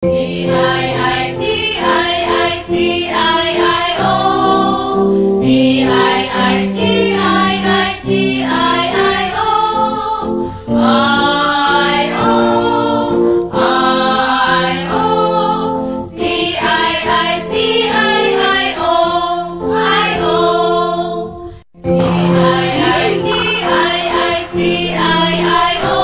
D-I-I-T-I-I-T-I-I-O D-I-I-T-I-I-T-I-I-O I-O I-O D-I-I-T-I-I-O I-O D-I-I-T-I-I-T-I-I-O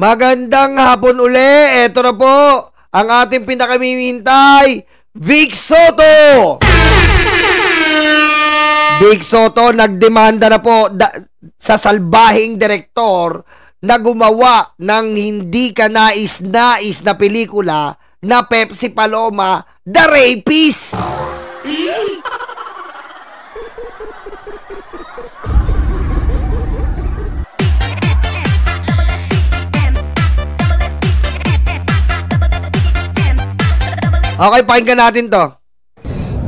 Magandang hapon uli. Eto na po ang ating pinakamimintay, Vic Soto. Vic Soto nagdemanda na po sa salbahing direktor na gumawa ng hindi kanais-nais na pelikula na Pepsi Paloma, The Rapist. Okay, pakinggan natin to.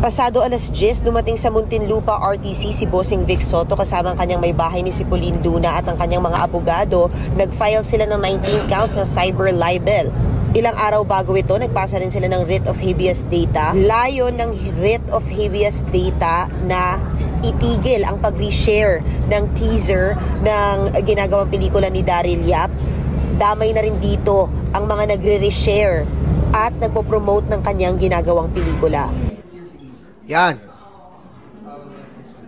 Pasado alas 10, dumating sa Muntinlupa RTC si Bossing Vic Soto kasama ang kanyang may bahay ni si Pauline Duna at ang kanyang mga abogado. Nag-file sila ng 19 counts ng cyber libel. Ilang araw bago ito, nagpasa rin sila ng writ of habeas data. Layon ng writ of habeas data na itigil ang pag-reshare ng teaser ng ginagawang pelikula ni Daryl Yap. Damay na rin dito ang mga nagre-reshare at nagpo-promote ng kanyang ginagawang pelikula. Yan.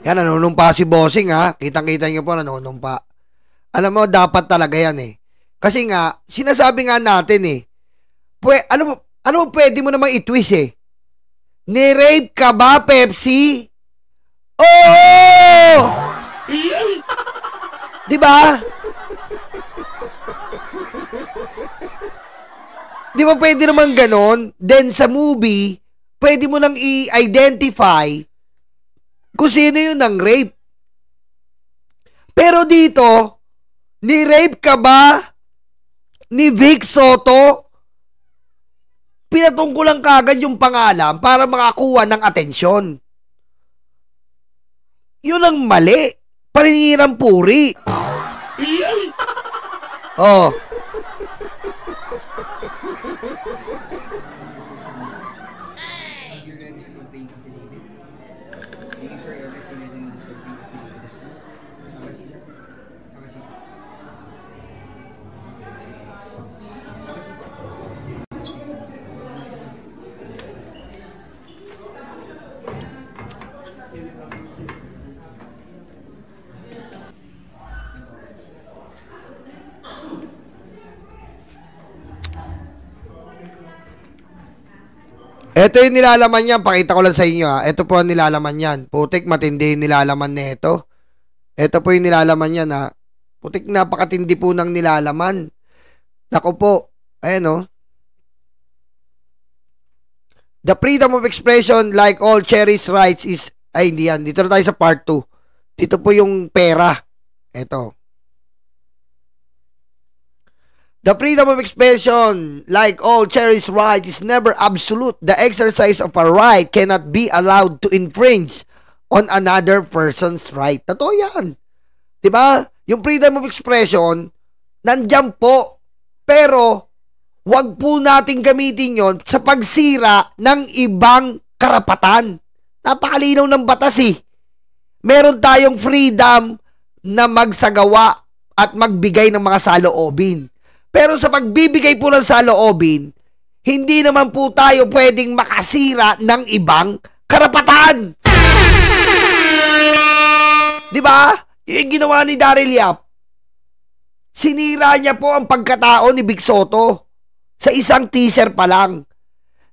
Yan, nanunumpa si Bossing, ha. Kitang-kita nyo po, nanunumpa. Alam mo, dapat talaga yan, eh. Kasi nga, sinasabi nga natin, eh. Ano pwede mo namang i-twist, eh. Ni-rape ka ba, Pepsi? Oh! Diba? Di ba pwede naman ganon? Then sa movie, pwede mo nang i-identify kung sino yun ng rape. Pero dito, ni-rape ka ba ni Vic Soto? Pinatungkulan kagad yung pangalan para makakuha ng atensyon. Yun ang mali. Paninirang puri. Oh. Ito yung nilalaman niyan. Pakita ko lang sa inyo, ha. Ito po ang nilalaman niyan. Putik, matindi yung nilalaman nito. Ito po yung nilalaman niyan, ha. Putik, napakatindi po ng nilalaman. Naku po. Ayan, oh. The freedom of expression, like all cherished rights, is... Ay, hindi yan. Dito na tayo sa part 2. Dito po yung pera. Ito. The freedom of expression, like all cherished rights, is never absolute. The exercise of a right cannot be allowed to infringe on another person's right. Totoo yan. Diba? Yung freedom of expression, nandyan po. Pero, wag po nating gamitin yon sa pagsira ng ibang karapatan. Napakalinaw ng batas, eh. Meron tayong freedom na magsagawa at magbigay ng mga saloobin. Pero sa pagbibigay po ng saloobin, hindi naman po tayo pwedeng makasira ng ibang karapatan. Di ba? Yung ginawa ni Daryl Yap, sinira niya po ang pagkatao ni Vic Soto sa isang teaser pa lang.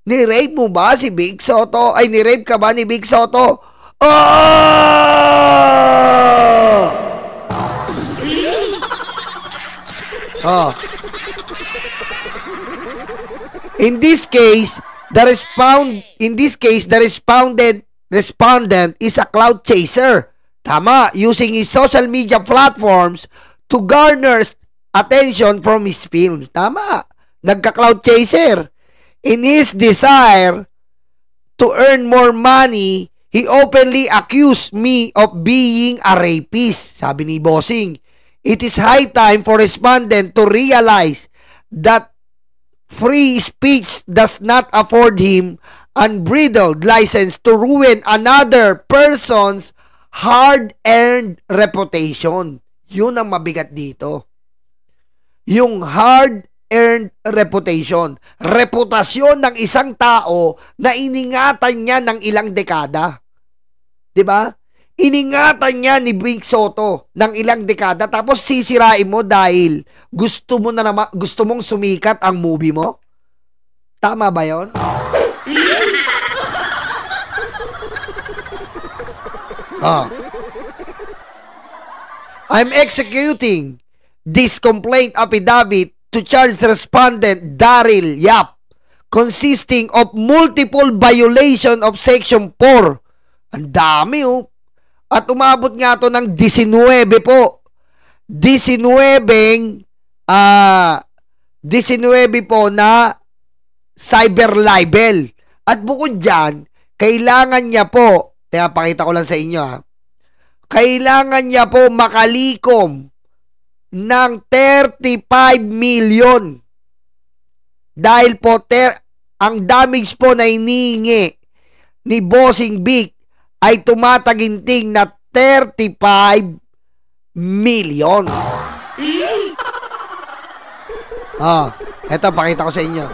Ni-rape mo ba si Vic Soto? Ay, ni-rape ka ba ni Vic Soto? Oh! Oh. In this case, the respondent is a clout chaser. Tama, using his social media platforms to garner attention from his film. Tama. Nagka-cloud chaser. In his desire to earn more money, he openly accused me of being a rapist. Sabi ni Bossing, it is high time for respondent to realize that free speech does not afford him unbridled license to ruin another person's hard-earned reputation. Yun ang mabigat dito. Yung hard-earned reputation. Reputasyon ng isang tao na iningatan niya ng ilang dekada. Diba? Iningatan niya ni Vic Soto ng ilang dekada tapos sisirain mo dahil gusto mong sumikat ang movie mo? Tama ba yon? I'm executing this complaint affidavit to charge respondent Daryl Yap consisting of multiple violation of Section 4. Ang dami At umabot nga to ng 19 po. 19 po na cyber libel. At bukod dyan, kailangan niya po, kaya pakita ko lang sa inyo kailangan niya po makalikom ng 35 million. Dahil po ang damage po na hinihingi ni Bossing Vic ay tumataginting na 35 million. Eto pakita ko sa inyo.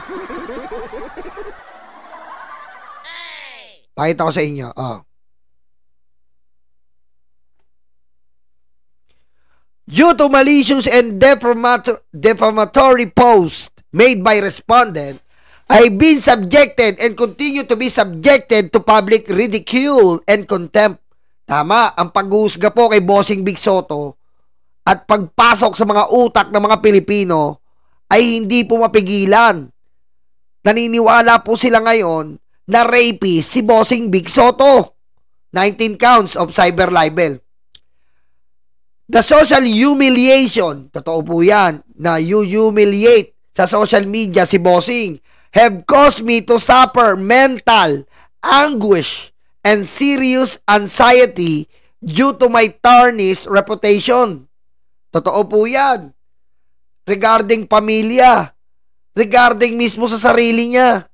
Pakita ko sa inyo. Due to malicious and defamatory posts made by respondent, I've been subjected and continue to be subjected to public ridicule and contempt. Tama, ang paghuhusga po kay Bossing Vic Soto at pagpasok sa mga utak ng mga Pilipino ay hindi po mapigilan. Naniniwala po sila ngayon na rapist si Bossing Vic Soto. 19 counts of cyber libel. The social humiliation, totoo po yan, na you humiliate sa social media si Bossing, have caused me to suffer mental anguish and serious anxiety due to my tarnished reputation. Totoo po yan. Regarding pamilya, regarding mismo sa sarili niya.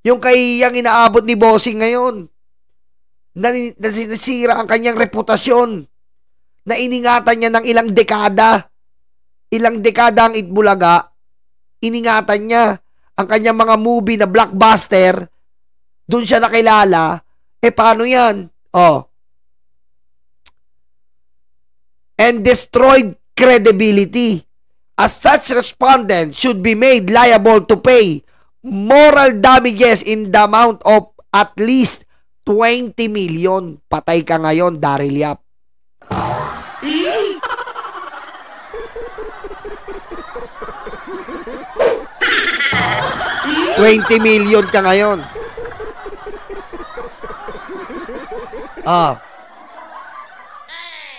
Yung kayang inaabot ni Bossing ngayon, nasira ang kanyang reputasyon, na iningatan niya ng ilang dekada. Ilang dekada ang Itbulaga, iningatan niya ang kanyang mga movie na blockbuster, doon siya nakilala. Paano yan? And destroyed credibility. As such, respondent should be made liable to pay moral damages in the amount of at least 20 million. Patay ka ngayon, Daryl Yap. 20 million ka ngayon.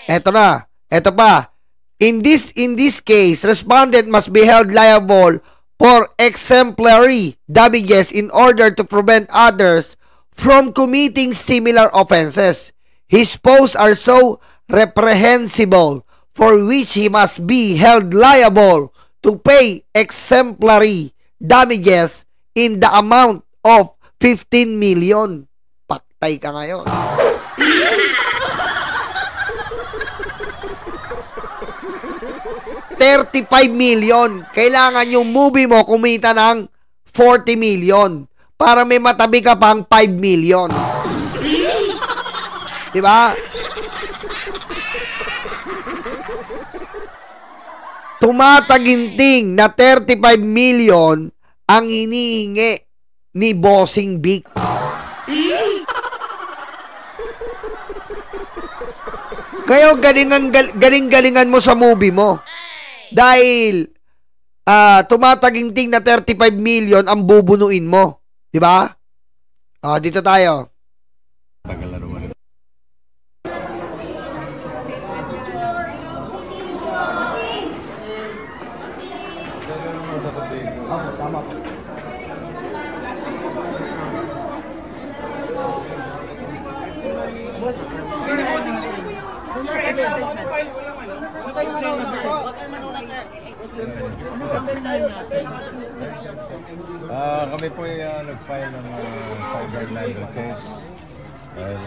Eto na. Eto pa. In this case, respondent must be held liable for exemplary damages in order to prevent others from committing similar offenses. His posts are so reprehensible for which he must be held liable to pay exemplary damages in the amount of 15 million. Paktay ka ngayon. $35 million. Kailangan yung movie mo kumita ng 40 million para may matabi ka pang 5 million. Diba? Tumataginting na 35 million ang hinihingi ni Bossing Vic. Kaya galing-galingan mo sa movie mo. Dahil tumataginting na 35 million ang bubunuin mo. Diba? Dito tayo. Tama po. Kami po ay nag-file ng cyber libel case. And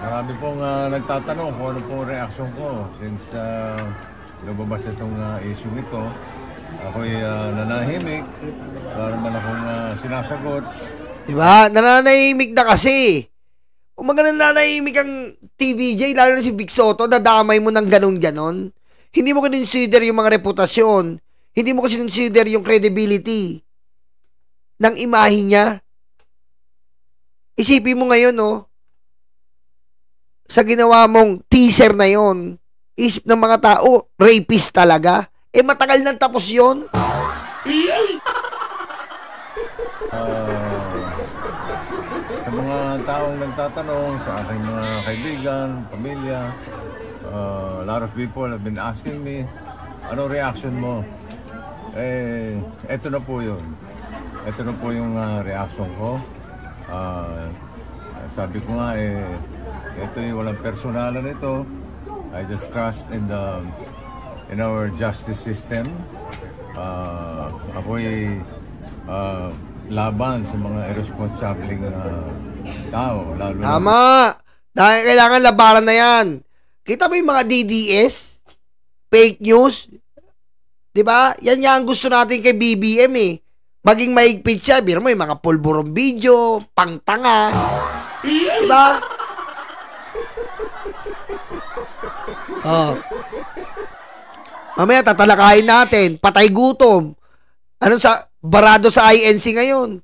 marami pong nagtatanong kung ano pong reaksyon ko since lumabas itong issue nito. Ako'y nanahimik, para naman akong sinasagot. Diba? Nananahimik na kasi. Kung nananahimik ang TVJ, lalo na si Vic Soto, dadamay mo ng ganon-ganon. Hindi mo consider yung mga reputasyon. Hindi mo consider yung credibility ng imahe niya. Isipin mo ngayon, no? Sa ginawa mong teaser na yon, isip ng mga tao, rapist talaga. Matagal nang tapos yon. Sa mga taong nagtatanong, sa aking mga kaibigan, pamilya, a lot of people have been asking me, anong reaction mo? Eto na po yun. Ito na po yung reaction ko. Sabi ko nga, ito yung walang personalan ito. I just trust in our justice system. Ako'y laban sa mga irresponsibleng tao. Lalo Tama! Dahil kailangan labaran na yan. Kita mo yung mga DDS? Fake news? Diba? Yan ang gusto natin kay BBM eh. Maging mahigpit siya. Biro mo yung mga pulburong video, pangtanga. Diba? Mamaya tatalakayin natin. Patay gutom. Ano sa barado sa INC ngayon?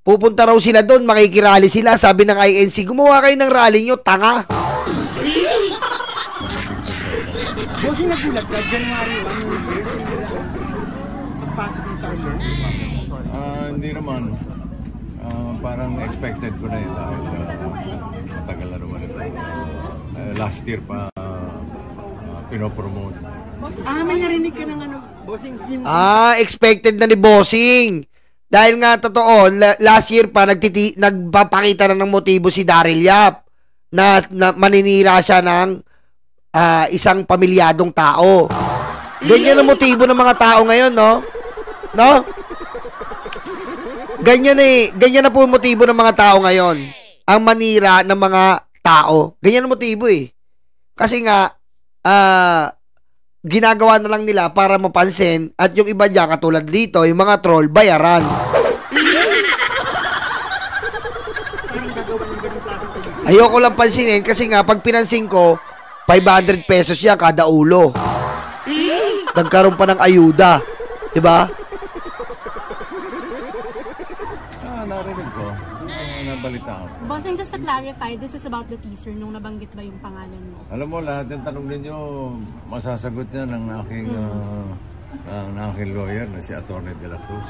Pupunta raw sila doon, makikirally sila. Sabi ng INC, gumawa kayo ng rally nyo, tanga. Bossing nagulat ka, January 1, magpasok ng taon mo? Hindi naman. Parang expected ko na yun dahil matagal na naman ito. Last year pa pinopromote. May narinig ka ng Bossing? Expected na ni Bossing. Dahil nga totoo, last year pa nagpapakita na ng motibo si Daryl Yap na maninira siya ng isang pamilyadong tao. Ganyan ang motibo ng mga tao ngayon, no? No? Ganyan na po ang motibo ng mga tao ngayon. Ang manira ng mga tao. Ganyan ang motibo eh. Kasi nga, ginagawa na lang nila para mapansin at yung iba dyan, katulad dito, yung mga troll, bayaran. Ayoko lang pansinin kasi nga, pag pinansin ko, 500 pesos yan kada ulo. Nagkaroon pa ng ayuda. Diba? Narinig ko. Nabalitaan ko. Bossing, just to clarify, this is about the teaser nung nabanggit ba yung pangalan mo? Alam mo, lahat ng tanong ninyo, masasagot niya ng aking lawyer na si Atty. De La Cruz.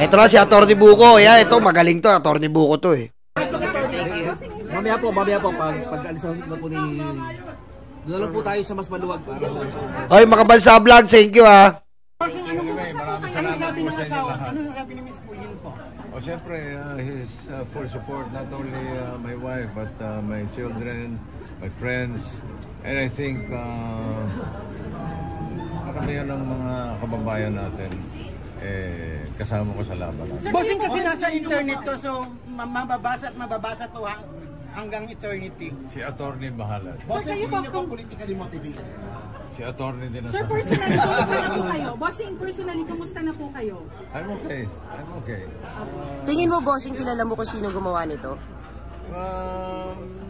Ito na si Atty. Buko. Ito, magaling to. Atty. Buko to eh. Mamaya po, pag-alisan na po ni... Doon lang po tayo sa mas maluwag para... Oy, Makabansa Vlog, thank you ha. Maraming salamat po sa inyo lahat. Ano sabi ni Miss Pauline po? Siyempre, his full support, not only my wife, but my children, my friends, and I think karamihan ng mga kababayan natin kasama ko sa laban. Bossing, kasi nasa internet to, so mababasa at mababasa to hanggang eternity. Si attorney bahala. Bossing, hindi niyo po politically motivated. Si attorney din Sir, personally, kumusta na po kayo? Bossing, personally, kumusta na po kayo? I'm okay. Tingin mo, Bossing, kilala mo kung sino gumawa nito?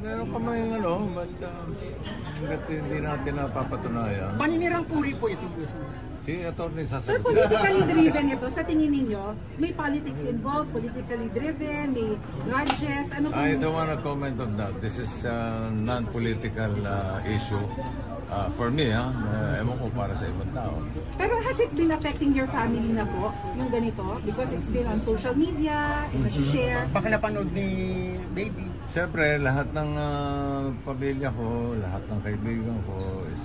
Meron pa may but hanggat hindi natin napapatunayan. Paninirang puri po ito, Bossing. Si attorney Sir, sasagot. politically driven ito. Sa tingin ninyo, may politics involved, politically driven, may grudges, ano po? I don't want to comment on that. This is a non-political issue. For me, ewan ko para sa ibang tao. Pero has it been affecting your family na po, yung ganito? Because it's been on social media, share. Baka napanood ni baby. Siyempre, lahat ng pamilya ko, lahat ng kaibigan ko is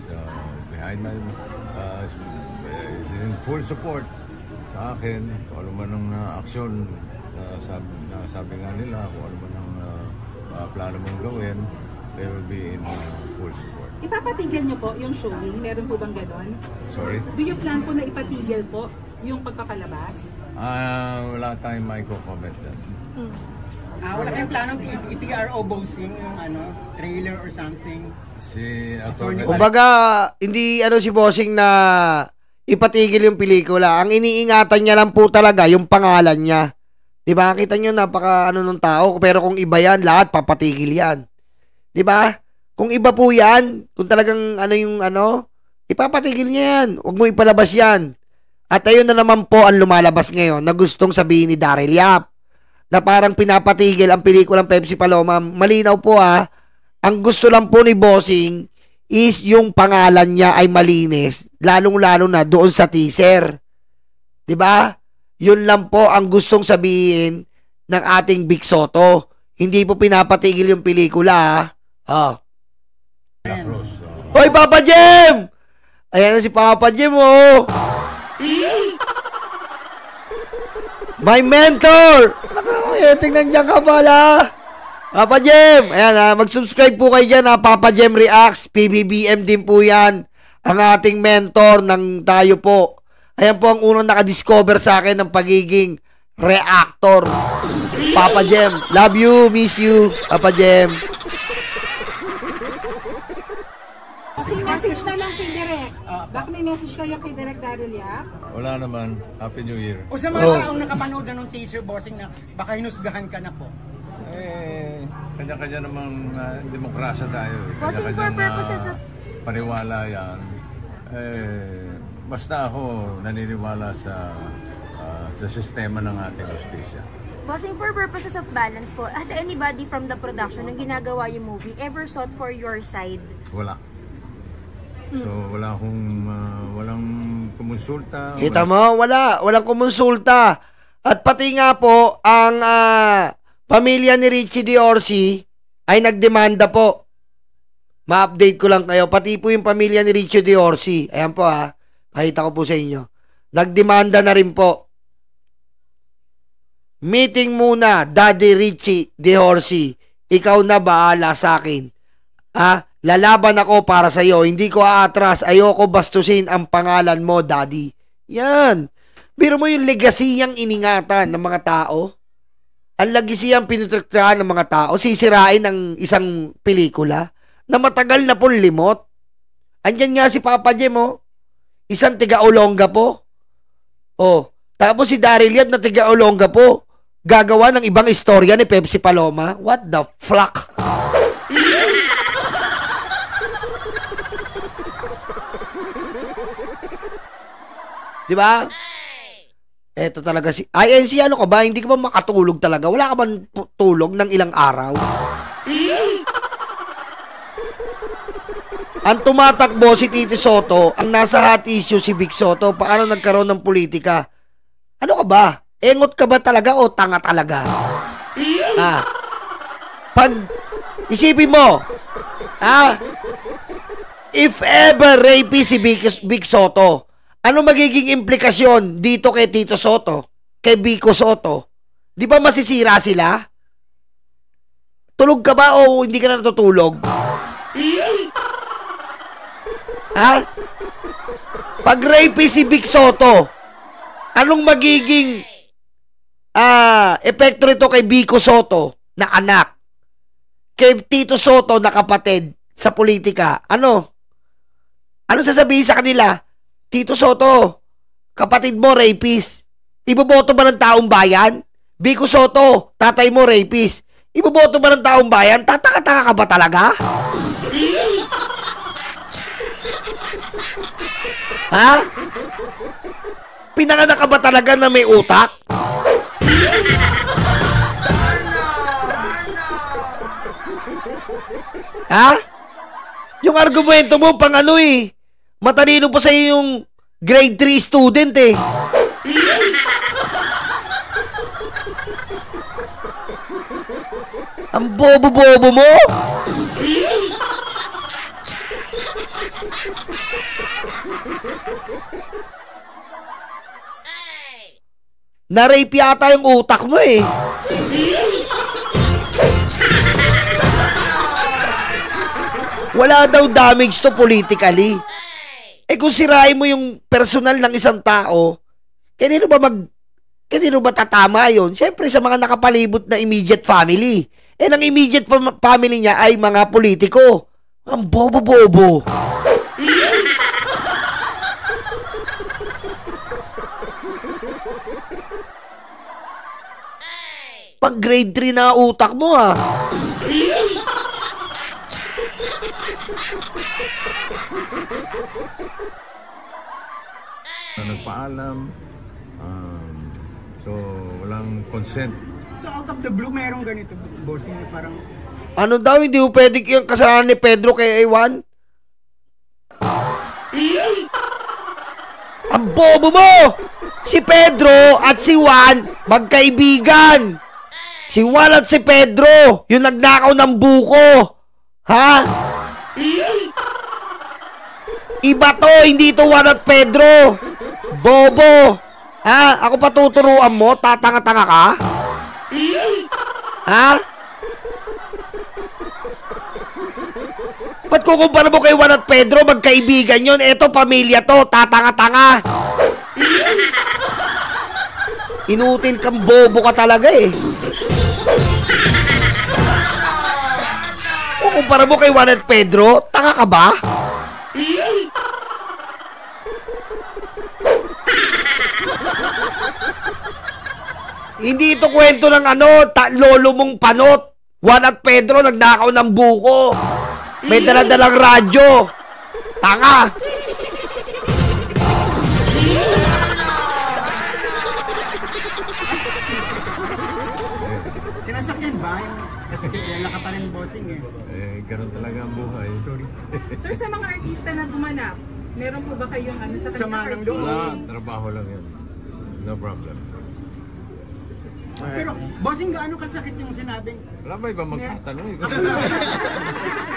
behind my, is in full support sa akin. Kung ano man ang aksyon, sabi nga nila, kung ano man ang plano mong gawin, they will be in full support. Ipapatigil niyo po yung showing? Meron po bang ganon? Sorry? Do you plan po na ipatigil po yung pagpapalabas? Wala tayong comment dyan. Wala kayong planong i-PRO bossing yung trailer or something? Si Atty. Kumbaga, hindi si bossing na ipatigil yung pelikula. Ang iniingatan niya lang po talaga yung pangalan niya. Diba? Kita nyo, napaka nung tao. Pero kung iba yan, lahat papatigil yan. Diba? Kung iba po yan, kung talagang ipapatigil niya yan. Huwag mo ipalabas yan. At ayun na naman po ang lumalabas ngayon na gustong sabihin ni Daryl Yap na parang pinapatigil ang pelikulang Pepsi Paloma. Malinaw po ang gusto lang po ni Bossing is yung pangalan niya ay malinis. Lalong-lalo na doon sa teaser. Diba? Yun lang po ang gustong sabihin ng ating Vic Soto. Hindi po pinapatigil yung pelikula. Hoy, Papa Jem! Ayan na si Papa Jem, oh! My mentor! Tingnan dyan ka pala! Papa Jem! Ayan, mag-subscribe po kayo dyan, Papa Jem Reacts. PBBM din po yan. Ang ating mentor ng tayo po. Ayan po ang unang nakadiscover sa akin ng pagiging reactor. Papa Jem, love you, miss you, Papa Jem. Message na lang kay Direk. Baka may message kayo kay Direk Daryl Yap? Wala naman. Happy New Year. O sa mga taong nakapanood na ng teaser bossing na baka hinusgahan ka na po. Kanya-kanya namang demokrasya tayo. Bossing, for purposes of paniwala yan. Basta ako naniniwala sa sistema ng ating justisya. Bossing, for purposes of balance po, has anybody from the production nang ginagawa yung movie ever sought for your side? Wala. So walang kumonsulta. Kita mo, walang kumonsulta. At pati nga po ang pamilya ni Richie Diorsi ay nagdemanda po. Ma-update ko lang kayo. Pati po yung pamilya ni Richie Diorsi. Ayan po pakita ko po sa inyo. Nagdemanda na rin po. Meeting muna, Daddy Richie Diorsi. Ikaw na bahala sa akin. Lalaban ako para sa iyo. Hindi ko aatras. Ayoko bastusin ang pangalan mo, Daddy. Yan. Biro mo yung legasiyang iningatan ng mga tao. Ang legasiyang pinutraktahan ng mga tao. Sisirain ng isang pelikula na matagal na pong limot. Andyan nga si Papa Jem, isang tiga-Olonga po. Tapos si Daryl Yap na tiga-Olonga po. Gagawa ng ibang istorya ni Pepsi Paloma. What the fuck? Diba? Eto talaga si INC, ano ka ba? Hindi ka ba makatulog talaga? Wala ka ba tulog ng ilang araw? Ang tumatakbo si Tito Soto, ang nasa hot issue si Vic Soto, paano nagkaroon ng politika? Ano ka ba? Engot ka ba talaga o tanga talaga? Pag isipin mo, if ever rapist si Vic Soto, ano magiging implikasyon dito kay Tito Soto, kay Vico Soto? Di ba masisira sila? Tulog ka ba o hindi ka na natutulog? Pag rapist si Vic Soto, anong magiging epekto nito kay Vico Soto na anak? Kay Tito Soto na kapatid sa politika? Ano sasabihin sa kanila? Tito Soto, kapatid mo rapist. Iboboto ba ng taong bayan? Vico Soto, tatay mo rapist. Iboboto ba ng taong bayan? Tataka-taka ka ba talaga? Pinanganak ka ba talaga na may utak? Yung argumento mo, pang ano eh. Matalino pa sa'yo yung grade 3 student eh. Ang bobo-bobo mo. Na-rape yata yung utak mo eh. Wala daw damage to politically. Eh kung sirain mo yung personal ng isang tao, kanino ba tatama yun? Siyempre sa mga nakapalibot na immediate family. Eh ang immediate family niya ay mga politiko. Ang bobo-bobo. Pang grade 3 na utak mo ah. Nagpaalam. So, walang consent. So out of the blue, mayroong ganito, bossing, na parang... Ano daw, hindi mo pwede yung kasalanan ni Pedro kay Ewan? Ang bobo mo! Si Pedro at si Juan, magkaibigan! Si Juan at si Pedro, yung nagnakaw ng buko! Ha? Iba to, hindi to Juan at Pedro! Bobo! Ha? Ako pa tuturuan mo? Tatanga-tanga ka? Ha? Ba't kukumpara mo kay Juan at Pedro? Magkaibigan yun. Eto, pamilya to. Tatanga-tanga. Inutil kang bobo ka talaga eh. Kukumpara mo kay Juan at Pedro? Tanga ka ba? Hindi ito kwento ng lolo mong panot. Juan at Pedro nagnakaw ng buko. May daladalang radyo. Tanga. Sinasakyan ba yung kilala ka pa rin bossing eh? Ganun talaga ang buhay. Sorry. Sir, sa mga artista na gumanap, meron po ba kayong sa Sama ng kanilang loob. feelings? Trabaho lang yun. No problem. Pero bossing, gaano kasakit yung sinabing... Wala ba iba magtatanong?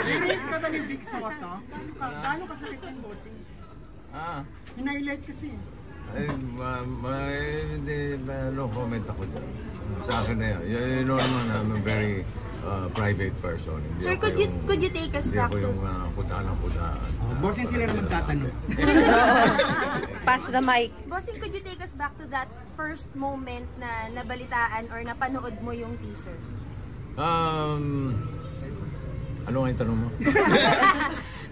Nirate ka ba ni Vic Soto? Gaano kasakit yung bossing? Hinighlight kasi. No comment ako dyan. Sa akin na yan. You know naman, I'm a very private person. Hindi Sir, ako could you take us back Hindi to... ako yung kudaan. Bossing sila na magtatanong. Pass the mic. Bossing, could you take us back to that first moment na nabalitaan or napanood mo yung teaser? Ano nga yung tanong mo?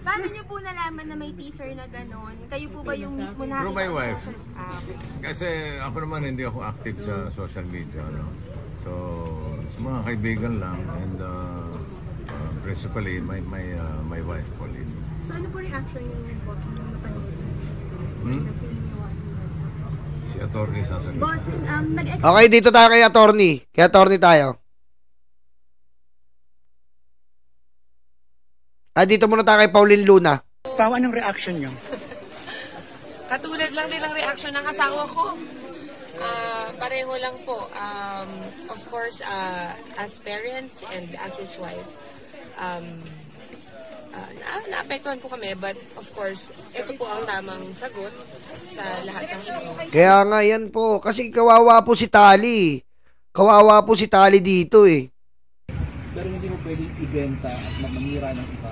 Paano niyo po nalaman na may teaser na gano'n? Kayo po ba yung mismo nakita? Through my wife. Okay. Kasi ako naman hindi ako active sa social media. No? So, sa mga kaibigan lang and principally my wife, Pauline. So ano po reaction yung bossing nung napanood? Si attorney sasagot. Bossing, Okay, dito tayo kay attorney. Kay attorney tayo. Dito muna tayo kay Pauline Luna. Pao, anong reaction nyo? Katulad lang nilang reaction ng asawa ko. Pareho lang po. Of course, as parents and as his wife, naapektuhan po kami. But of course, ito po ang tamang sagot sa lahat ng ito. Kaya nga yan po. Kasi kawawa po si Tali. Kawawa po si Tali dito eh. Pero hindi mo pwedeng ibenta at mamira ng iba.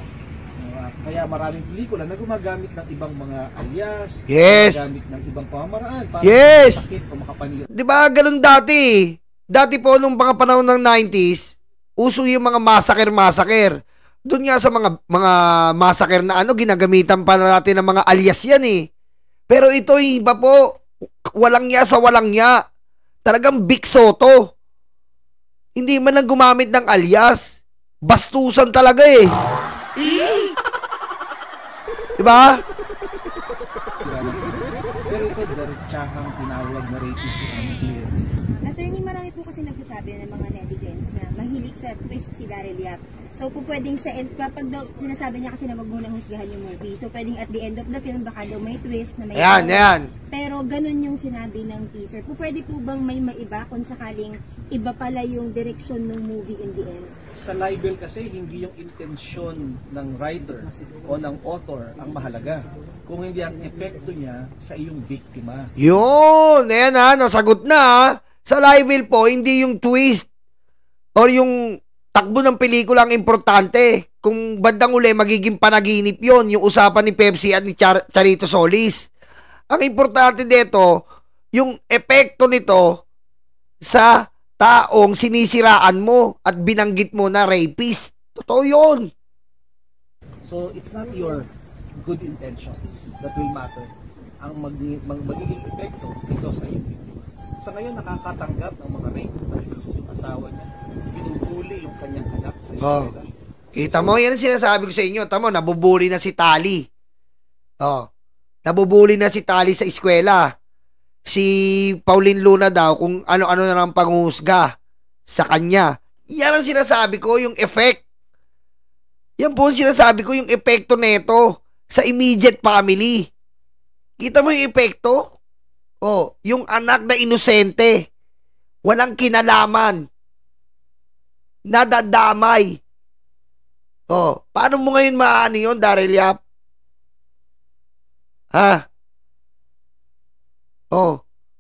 Kaya maraming pelikula na gumagamit ng ibang mga alias, yes, gumagamit ng ibang pamamaraan para yes, makasakit o makapanira. Diba ganun dati? Dati po nung mga panahon ng 90s, uso yung mga massacre. Doon nga sa mga massacre na ginagamitan pa natin ng mga alias yan eh. Pero ito iba po, walang nya sa walang nya. Talagang Vic Soto. Hindi man lang gumamit ng alias. Bastusan talaga eh. Diba? Pero ito, diretsahang tinawag na rapist yung clear. Attorney, marami po kasi nagsasabi ng mga netizens na mahilig sa twist si Daryl Yap. So, po pwedeng sa end, kapag daw, sinasabi niya kasi na wag munang husgahan yung movie. So, pwedeng at the end of the film, baka daw may twist na may... Ayan. Pero, ganun yung sinabi ng teaser. Po pwede po bang may maiba kung sakaling iba pala yung direction ng movie in the end? Sa libel kasi, hindi yung intensyon ng writer o ng author ang mahalaga. Kung hindi ang epekto niya sa iyong biktima. Yun! Ayan ha, nasagot na ha. Sa libel po, hindi yung twist or yung takbo ng pelikula ang importante. Kung bandang uli, magiging panaginip yon, yung usapan ni Pepsi at ni Charito Solis. Ang importante dito, yung epekto nito sa taong sinisiraan mo at binanggit mo na rapist. Totoo yun. So, it's not your good intentions that will matter. Ang magiging epekto ito sa iyong biktima. Sa ngayon, nakakatanggap ng mga rape dahil yung asawa niya, binubuli yung kanyang anak sa eskwela. Kita mo, yan ang sinasabi ko sa inyo. Tamo, nabubuli na si Tali. Nabubuli na si Tali sa eskwela. Si Pauline Luna daw, kung ano-ano na lang panghusga sa kanya. Yan ang sinasabi ko, yung effect. Yan po ang sinasabi ko, yung epekto neto sa immediate family. Kita mo yung epekto? Yung anak na inosente, walang kinalaman, nadadamay. Paano mo ngayon maano yun, Daryl Yap? Ha?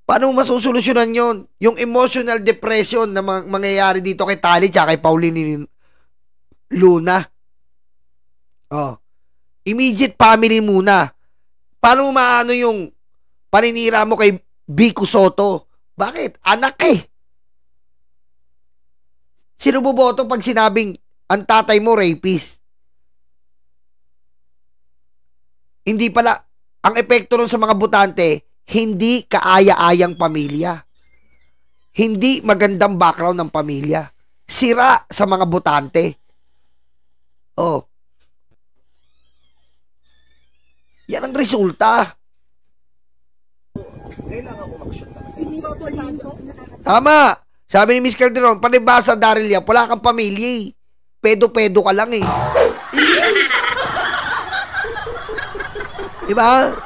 Paano mo masusolusyonan yun? Yung emotional depression na mangyayari dito kay Tali at kay Pauline Luna. Immediate family muna. Paano mo maano yung paninira mo kay Vico Soto? Bakit? Anak eh. Sino boboto pag sinabing ang tatay mo rapist? Hindi pala. Ang epekto nun sa mga botante, hindi kaaya-ayang pamilya. Hindi magandang background ng pamilya. Sira sa mga botante. Yan ang resulta. Kailangan umaksyon talaga. Tama. Sabi ni Miss Calderon, panibasa Daryl Yap, wala kang pamilya eh. Pedo-pedo ka lang eh. Diba?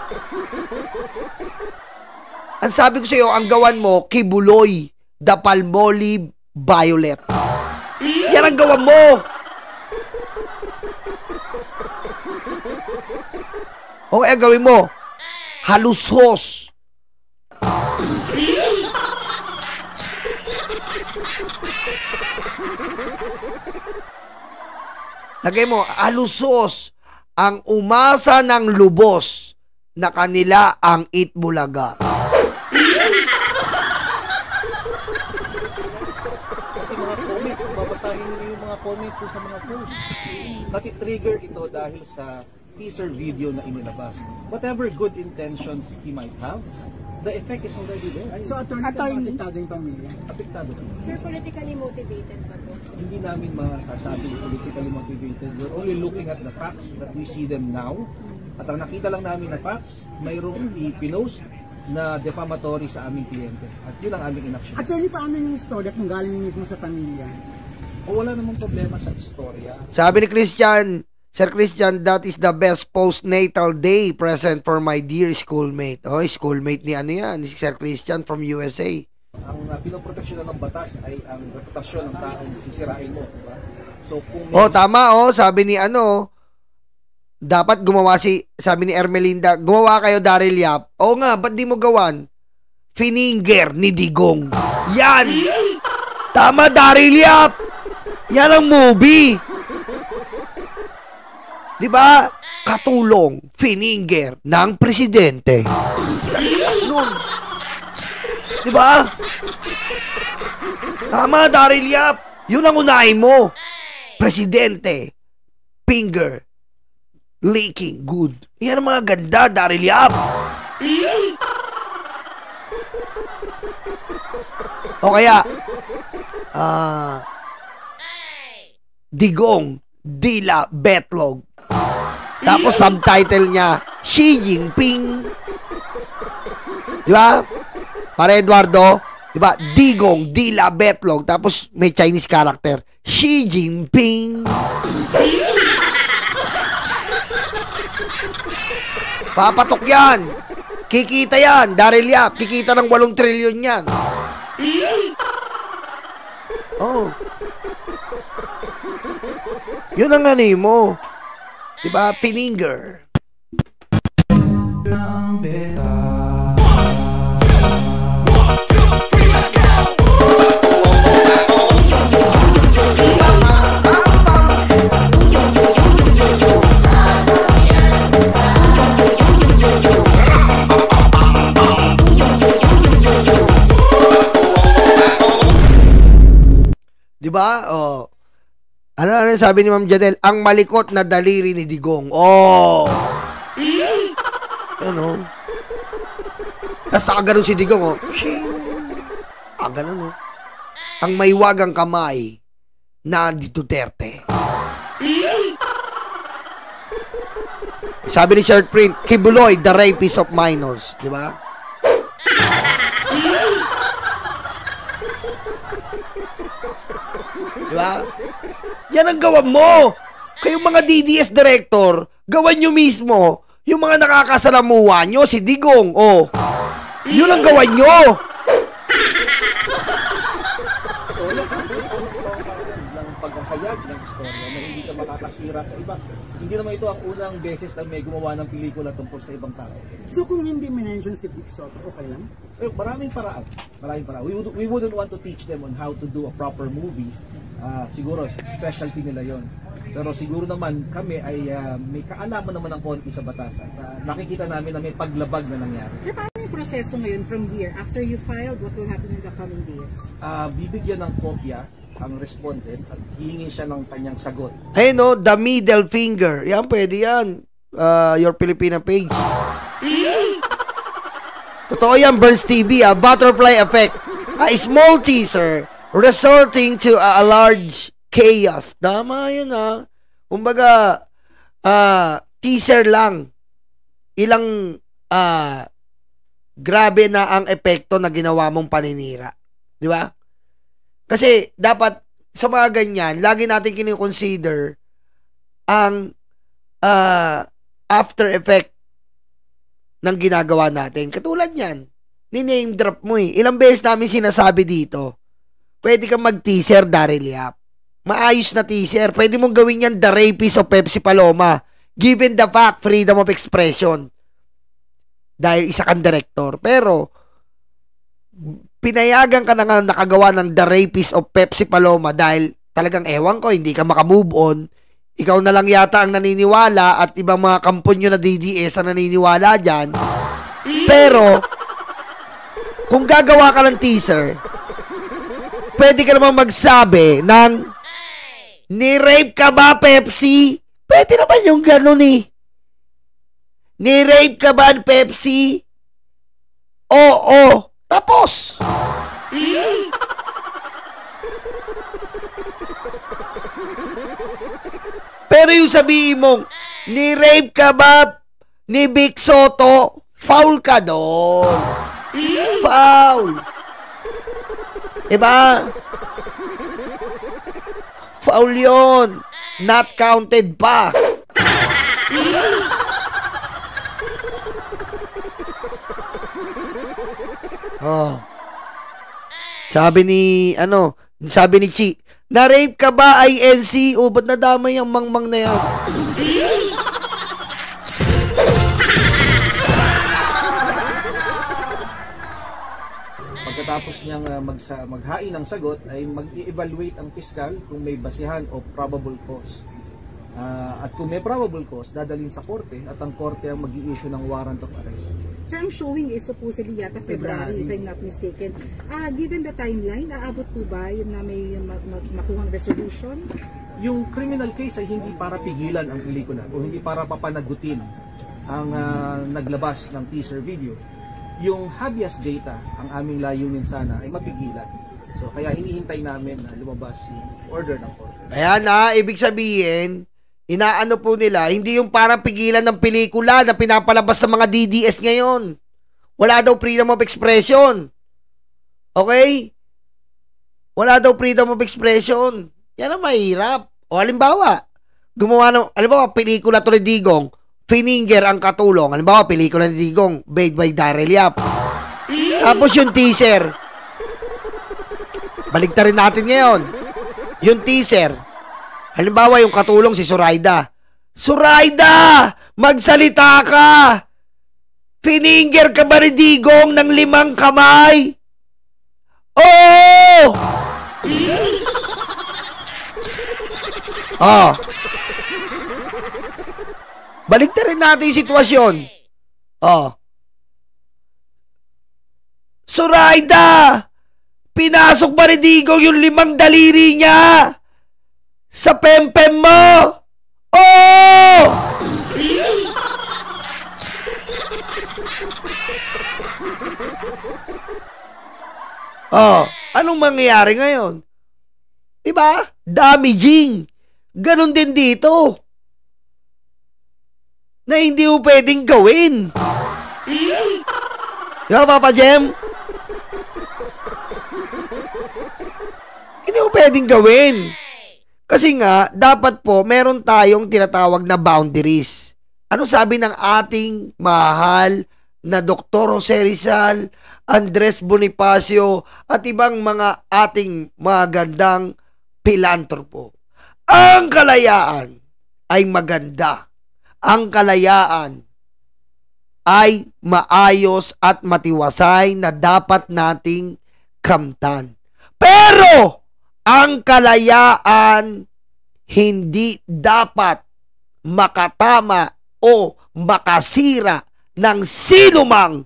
Ang sabi ko sa iyo, ang gawan mo, Kibuloy, the Palmolive Violet. Yan ang gawan mo. Okay, ang gawin mo, Halusos. Lagay mo, Halusos, ang umasa ng lubos na kanila ang Itbulaga. Kasi mga comments, babasahin nyo yung mga comments sa mga posts. Nati-trigger ito dahil sa teaser video na inilabas. Whatever good intentions he might have, the effect is already there. So, attorney, apektado yung pamilya? Apektado. Sir, politically motivated ba to? Hindi namin masasabi politically motivated. We're only looking at the facts that we see them now. At ang nakita lang namin na facts, mayroong ipinost na defamatory sa aming kliyente. At yun ang aming inaksyon. Attorney, paano yung istorya kung galing mismo sa pamilya? O wala namang problema sa istorya. Sabi ni Christian, Sir Christian, that is the best postnatal day present for my dear schoolmate. Schoolmate ni ano yan, ni Sir Christian from USA. Ang pinoproteksyonan ng batas ay ang reputasyon ng taong sisirain mo. Diba? So, kung tama sabi ni dapat gumawa sabi ni Ermelinda, gumawa kayo Daryl Yap. Nga, ba't di mo gawan? Fininger ni Digong. Yan! Tama, Daryl Yap! Yan ang movie! Diba? Katulong, fininger ng presidente. Lakas nun. Diba? Tama, Daryl Yap. Yun ang unahin mo. Presidente, finger, licking, good. Yan ang mga ganda, Daryl Yap. O kaya, Digong, Dila, Betlog. Tapos subtitle niya, Xi Jinping. Diba? Para Eduardo, diba? Digong, Dila, Betlog. Tapos may Chinese character, Xi Jinping. Papatok yan. Kikita yan. Daryl Yap, kikita ng 8 trilyon yan. Oh. Yun ang ani mo. Diba? Pininger. Diba? Oh. Ano sabi ni Ma'am Janelle? Ang malikot na daliri ni Digong. Oh! Ano? Tapos nakaganon si Digong, oh. Ganun, oh. Ang maiwagang kamay na di Duterte. Sabi ni Short Print, Kibuloy, the rapist of minors. Diba? Diba? Yan ang gawan mo. Kayong mga DDS director, gawan nyo mismo yung mga nakakasalamuha nyo, si Digong. Oh. Yun ang gawan nyo. Ng pagkakayag ng istorya na hindi ka makakasira sa iba. Hindi naman ito ang unang beses na may gumawa ng pelikula tungkol sa ibang tao. So kung hindi minention si Vic Soto, okay lang? Maraming paraan. We wouldn't want to teach them on how to do a proper movie. Siguro specialty nila yon. Pero siguro naman kami ay may kaalaman naman ng konti sa batas. Nakikita namin na may paglabag na nangyari. Sir, paano yung proseso ngayon from here? After you filed, what will happen in the coming days? Bibigyan ng kopya ang respondent at hihingi siya ng kanyang sagot. Hey no, the middle finger. Yan, pwede yan. Your Filipina page. Totoo yan, Burns TV. Butterfly effect. A small teaser resorting to a large chaos. Tama yun, Kumbaga, teaser lang. Ilang grabe na ang epekto na ginawa mong paninira. Di ba? Kasi dapat sa mga ganyan, lagi natin kinikonsider ang after effect ng ginagawa natin. Katulad yan, ni-name drop mo eh. Ilang beses namin sinasabi dito, pwede kang mag-teaser, Daryl Yap. Maayos na teaser. Pwede mong gawin yan, The Rapist of Pepsi Paloma. Given the fact, freedom of expression. Dahil isa kang director. Pero, pinayagan ka na nga nakagawa ng The Rapist of Pepsi Paloma dahil talagang ewan ko, hindi ka makamove on. Ikaw na lang yata ang naniniwala at ibang mga kampon nyo na DDS ang naniniwala dyan. Pero, kung gagawa ka ng teaser, pwede ka naman magsabi ng ni-rape ka ba, Pepsi? Pwede naman yung ganun eh. Ni-rape ka ba, Pepsi? Oo. Tapos. Pero yung sabihin mong, ni-rape ka ba ni Vic Soto? Foul ka doon. Foul. Diba? Foul yun. Not counted pa. Oh. Sabi ni Chi, na-rape ka ba INC? O, ba't nadamay ang mangmang na yan? Pagkatapos niyang maghain ng sagot ay mag-evaluate ang piskal kung may basihan o probable cause. At kung may probable cause, dadalhin sa korte at ang korte ang mag-i-issue ng warrant of arrest. Sir, ang showing is supposedly yata February, if I'm not mistaken. Given the timeline, aabot po ba yun na may makuhang resolution? Yung criminal case ay hindi para pigilan ang pelikula o hindi para papanagutin ang naglabas ng teaser video. Yung habeas data, ang aming layunin sana ay mapigilan. So kaya hinihintay namin na lumabas yung order ng korte. Kaya na, ibig sabihin, inaano po nila, hindi yung parang pigilan ng pelikula na pinapalabas sa mga DDS ngayon. Wala daw freedom of expression. Okay? Wala daw freedom of expression. Yan ang mahirap. O halimbawa, halimbawa, pelikula to ni Digong, Fininger ang katulong. Halimbawa, pelikula ni Digong, made by Daryl Yap. Tapos yung teaser. Baligtarin natin ngayon. Yung teaser. Halimbawa, yung katulong si Zoraida. Zoraida! Magsalita ka! Fininger ka ba ni Digong ng 5 kamay? Oh! Oh. Baligtarin natin yung sitwasyon. Oh. Zoraida! Pinasok ba ni Digong yung 5 daliri niya sa pempem mo? Oh! Oh, anong mangyayari ngayon? Diba? Damaging. Ganon din dito. Na hindi mo pwedeng gawin. Diba, Papa Jem? Hindi mo pwedeng gawin. Kasi nga, dapat po, meron tayong tinatawag na boundaries. Ano sabi ng ating mahal na Dr. Jose Rizal, Andres Bonifacio, at ibang mga ating magandang pilantropo? Ang kalayaan ay maganda. Ang kalayaan ay maayos at matiwasay na dapat nating kamtan. Pero, ang kalayaan hindi dapat makatama o makasira ng sinumang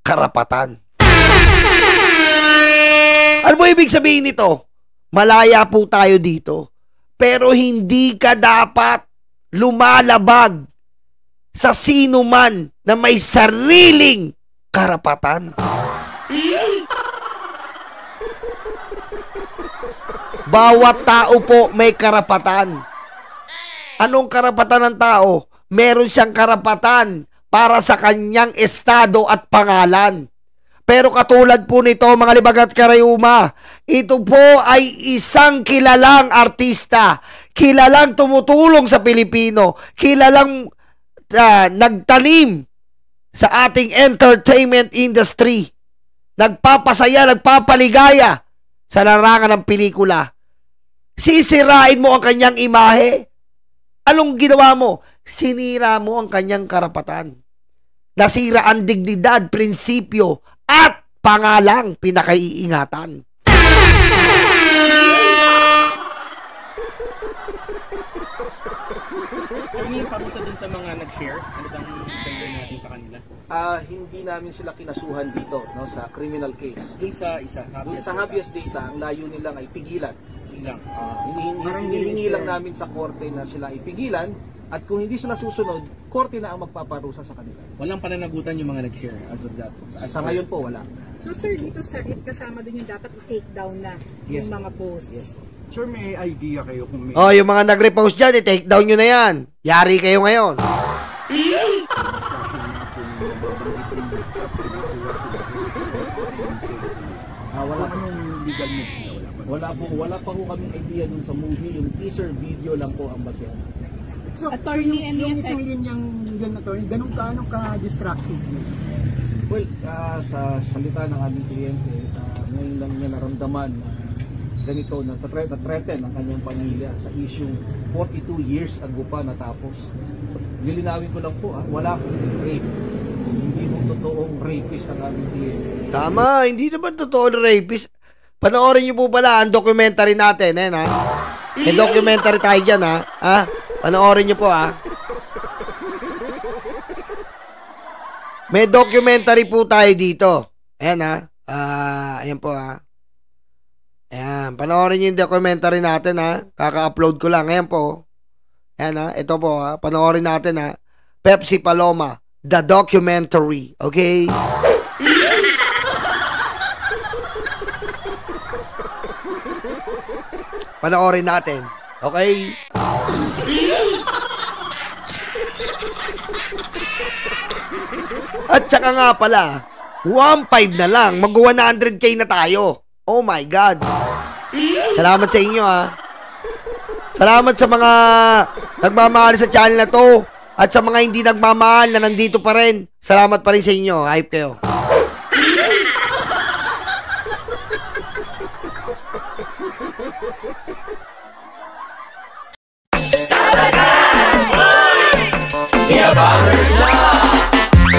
karapatan. Ano mo ibig sabihin nito? Malaya po tayo dito. Pero hindi ka dapat lumalabag sa sinuman na may sariling karapatan. Bawat tao po may karapatan. Anong karapatan ng tao? Meron siyang karapatan para sa kanyang estado at pangalan. Pero katulad po nito, mga libag at karayuma, ito po ay isang kilalang artista, kilalang tumutulong sa Pilipino, kilalang nagtanim sa ating entertainment industry, nagpapasaya, nagpapaligaya sa larangan ng pelikula. Sisirain mo ang kanyang imahe. Anong ginawa mo? Sinira mo ang kanyang karapatan. Nasira ang dignidad, prinsipyo, at pangalang pinakaiingatan. Hindi parusa dun sa mga nag-share? Ano bang sabihin natin sa kanila? Hindi namin sila kinasuhan dito, no, sa criminal case. Dun sa isa, habeas data, ang layo nilang ay pigilan. Hinihingi lang namin sa korte na sila ipigilan, at kung hindi sila susunod, korte na ang magpaparusa sa kanila. Walang pananagutan yung mga nag-share as of that? Sa ngayon po, wala. So sir, dito sa it kasama dun yung dapat i-take down na yung mga posts. Yes. Sir, may idea kayo kung may... Oh, yung mga nag-repost dyan, i-take down nyo na yan. Yari kayo ngayon. Wala anong legal move. Wala pa ho kaming idea dun sa movie. Yung teaser video lang po ang basehan. So, attorney, yung isang linyang yan, attorney, ganun kaano ka-distractive yun? Well, sa salita ng aming kliyente, ngayon lang niya naramdaman na ganito, na-threaten ang kanyang pamilya sa issue 42 years ago pa natapos. Lilinawin ko lang po, wala akong rape. Hindi mo totoong rapist ang aming kliyente. Tama, hindi naman totoong rapist. Panoorin nyo po pala ang documentary natin, ha? May documentary tayo dyan, ha? Panoorin nyo po, ha? May documentary po tayo dito. Ayan, ha? Ayan po, ha? Ayan, panoorin nyo yung documentary natin, ha? Kaka-upload ko lang. Ayan po. Ayan, ha? Ito po, ha? Panoorin natin, ha? Pepsi Paloma, the documentary. Okay? Panoorin natin. Okay? At saka nga pala, 1.5 na lang. Mag-100K na tayo. Oh my God. Salamat sa inyo, ha. Salamat sa mga nagmamahal sa channel na to. At sa mga hindi nagmamahal na nandito pa rin. Salamat pa rin sa inyo. Hype kayo.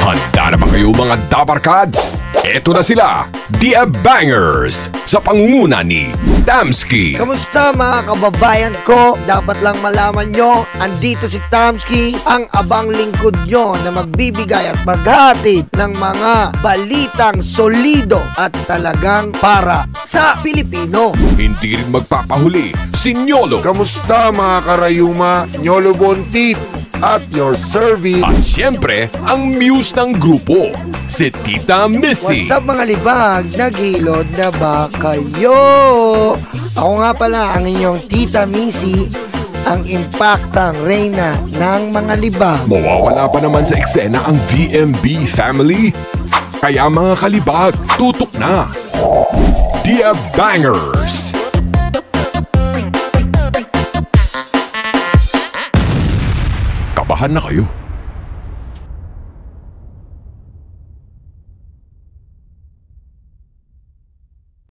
Handa na ba kayo mga Dabarkads? Eto na sila, The Abangers, sa pangunguna ni Tamski. Kamusta mga kababayan ko? Dapat lang malaman nyo, andito si Tamski, ang abang lingkod nyo na magbibigay at maghatid ng mga balitang solido at talagang para sa Pilipino. Hindi rin magpapahuli si Nyolo. Kamusta mga karayuma? Nyolo Bontit at your service. At siyempre, ang muse ng grupo, si Tita Missy. What's up mga libag? Naghilod na ba kayo? Ako nga pala ang inyong Tita Missy, ang impaktang reyna ng mga libag. Mawawala pa naman sa eksena ang VMB family? Kaya mga kalibag, tutok na! The Bangers! Kabahan na kayo.